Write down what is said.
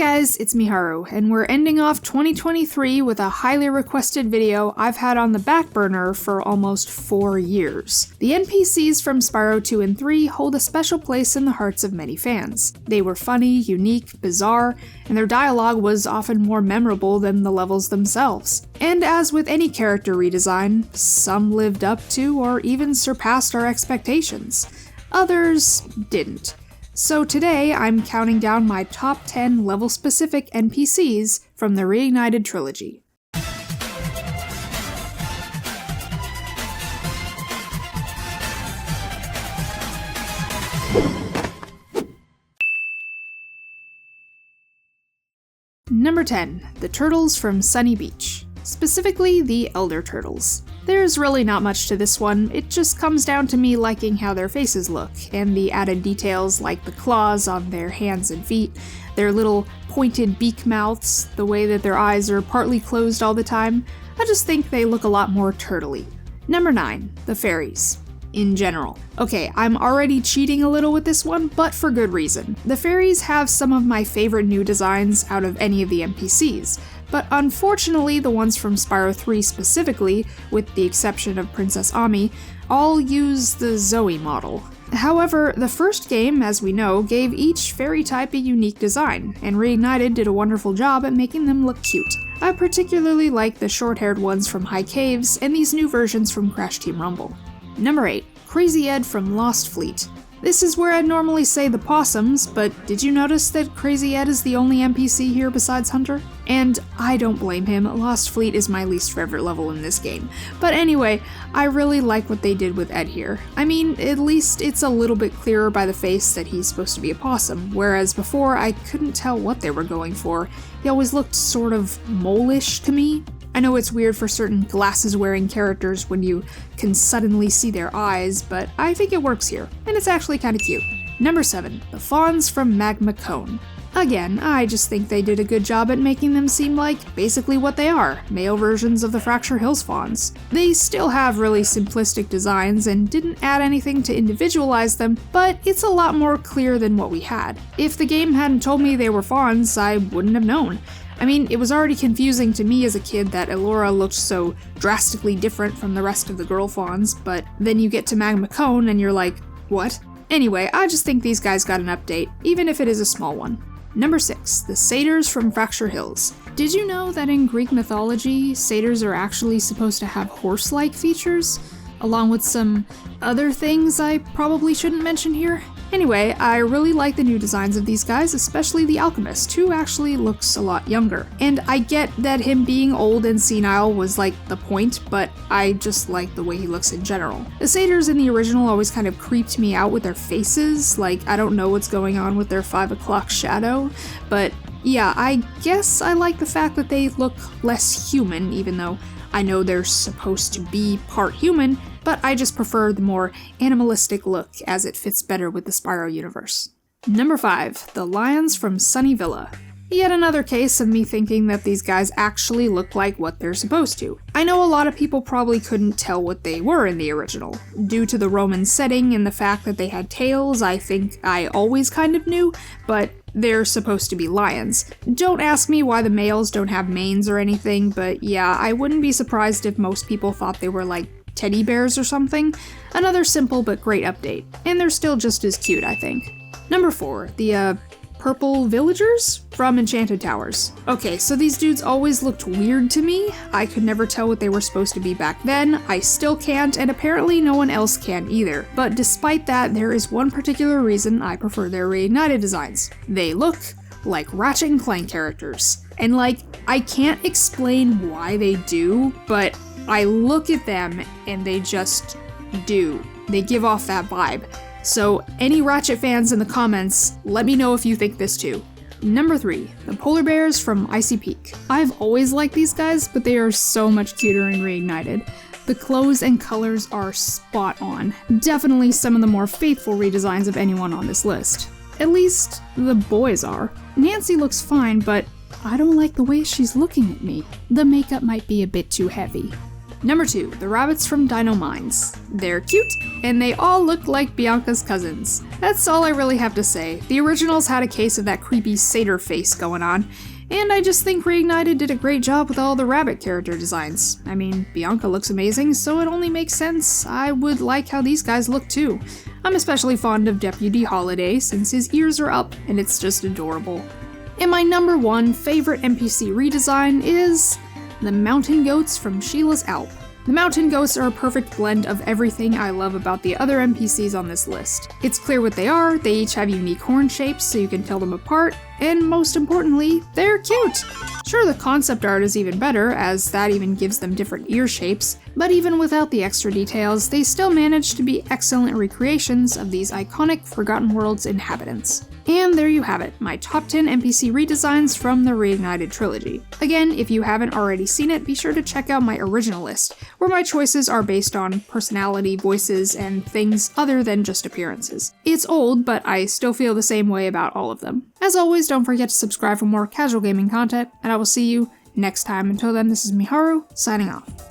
guys, it's Miharu, and we're ending off 2023 with a highly requested video I've had on the back burner for almost 4 years. The NPCs from Spyro 2 and 3 hold a special place in the hearts of many fans. They were funny, unique, bizarre, and their dialogue was often more memorable than the levels themselves. And as with any character redesign, some lived up to or even surpassed our expectations. Others didn't. So today, I'm counting down my top 10 level-specific NPCs from the Reignited Trilogy. Number 10. The Turtles from Sunny Beach. Specifically, the Elder Turtles. There's really not much to this one, it just comes down to me liking how their faces look, and the added details like the claws on their hands and feet, their little pointed beak mouths, the way that their eyes are partly closed all the time. I just think they look a lot more turtley. Number 9. The Fairies. In general. Okay, I'm already cheating a little with this one, but for good reason. The Fairies have some of my favorite new designs out of any of the NPCs, but unfortunately the ones from Spyro 3 specifically, with the exception of Princess Ami, all use the Zoe model. However, the first game, as we know, gave each fairy type a unique design, and Reignited did a wonderful job at making them look cute. I particularly like the short-haired ones from High Caves and these new versions from Crash Team Rumble. Number 8. Crazy Ed from Lost Fleet. This is where I'd normally say the possums, but did you notice that Crazy Ed is the only NPC here besides Hunter? And I don't blame him, Lost Fleet is my least favorite level in this game. But anyway, I really like what they did with Ed here. I mean, at least it's a little bit clearer by the face that he's supposed to be a possum, whereas before I couldn't tell what they were going for. He always looked sort of mole-ish to me. I know it's weird for certain glasses-wearing characters when you can suddenly see their eyes, but I think it works here, and it's actually kinda cute. Number 7. The Fawns from Magma Cone. Again, I just think they did a good job at making them seem like basically what they are, male versions of the Fracture Hills Fawns. They still have really simplistic designs and didn't add anything to individualize them, but it's a lot more clear than what we had. If the game hadn't told me they were fawns, I wouldn't have known. I mean, it was already confusing to me as a kid that Elora looked so drastically different from the rest of the girl fawns, but then you get to Magma Cone and you're like, what? Anyway, I just think these guys got an update, even if it is a small one. Number 6. The Satyrs from Fracture Hills. Did you know that in Greek mythology, satyrs are actually supposed to have horse-like features? Along with some other things I probably shouldn't mention here? Anyway, I really like the new designs of these guys, especially the Alchemist, who actually looks a lot younger. And I get that him being old and senile was like the point, but I just like the way he looks in general. The satyrs in the original always kind of creeped me out with their faces, like I don't know what's going on with their 5 o'clock shadow, but yeah, I guess I like the fact that they look less human, even though I know they're supposed to be part human, but I just prefer the more animalistic look as it fits better with the Spyro universe. Number 5. The Lions from Sunny Villa. Yet another case of me thinking that these guys actually look like what they're supposed to. I know a lot of people probably couldn't tell what they were in the original. Due to the Roman setting and the fact that they had tails, I think I always kind of knew, but they're supposed to be lions. Don't ask me why the males don't have manes or anything, but yeah, I wouldn't be surprised if most people thought they were like teddy bears or something. Another simple but great update. And they're still just as cute, I think. Number 4. The, Purple Villagers from Enchanted Towers. Okay, so these dudes always looked weird to me. I could never tell what they were supposed to be back then. I still can't, and apparently no one else can either. But despite that, there is one particular reason I prefer their Reignited designs. They look like Ratchet and Clank characters. And like, I can't explain why they do, but I look at them and they just do. They give off that vibe. So any Ratchet fans in the comments, let me know if you think this too. Number 3. The Polar Bears from Icy Peak. I've always liked these guys, but they are so much cuter in Reignited. The clothes and colors are spot on. Definitely some of the more faithful redesigns of anyone on this list. At least, the boys are. Nancy looks fine, but I don't like the way she's looking at me. The makeup might be a bit too heavy. Number 2, the rabbits from Dino Mines. They're cute, and they all look like Bianca's cousins. That's all I really have to say. The originals had a case of that creepy satyr face going on, and I just think Reignited did a great job with all the rabbit character designs. I mean, Bianca looks amazing, so it only makes sense I would like how these guys look too. I'm especially fond of Deputy Holiday since his ears are up and it's just adorable. And my number 1 favorite NPC redesign is the mountain goats from Sheila's Alp. The mountain goats are a perfect blend of everything I love about the other NPCs on this list. It's clear what they are, they each have unique horn shapes so you can tell them apart, and most importantly, they're cute! Sure, the concept art is even better, as that even gives them different ear shapes, but even without the extra details, they still manage to be excellent recreations of these iconic Forgotten Worlds inhabitants. And there you have it, my top 10 NPC redesigns from the Reignited Trilogy. Again, if you haven't already seen it, be sure to check out my original list, where my choices are based on personality, voices, and things other than just appearances. It's old, but I still feel the same way about all of them. As always, don't forget to subscribe for more casual gaming content, and I will see you next time. Until then, this is Miharu, signing off.